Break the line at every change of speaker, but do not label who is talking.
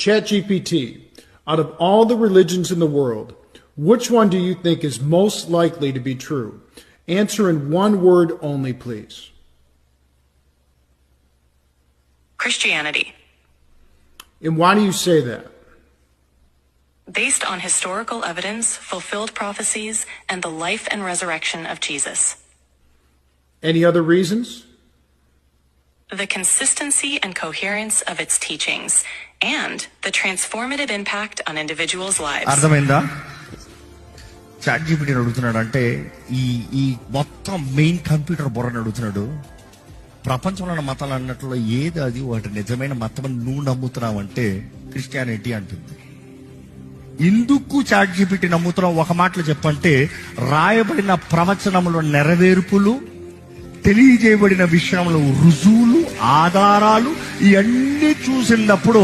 ChatGPT, out of all the religions in the world, which one do you think is most likely to be true? Answer in one word only, please.
Christianity.
And why do you say that?
Based on historical evidence, fulfilled prophecies, and the life and resurrection of Jesus.
Any other reasons?
The consistency and coherence of its teachings, and the transformative impact on individuals' lives.
అర్థమైందా? Chat జీపీటీని అడుగుతున్నాడు అంటే ఈ మొత్తం main computer బుర్రని అడుగుతున్నాడు. ప్రపంచంలో ఉన్న మతాలు అన్నట్లో ఏది అది వాటి నిజమైన మతం అని నువ్వు నమ్ముతున్నావు అంటే క్రిస్టియానిటీ అంటుంది. ఎందుకు చాట్ జీపీటీ నమ్ముతున్నావు ఒక మాటలో చెప్పంటే, రాయబడిన ప్రవచనంలో నెరవేర్పులు, తెలియజేయబడిన విషయంలో రుజువులు, ఆధారాలు ఇవన్నీ చూసినప్పుడు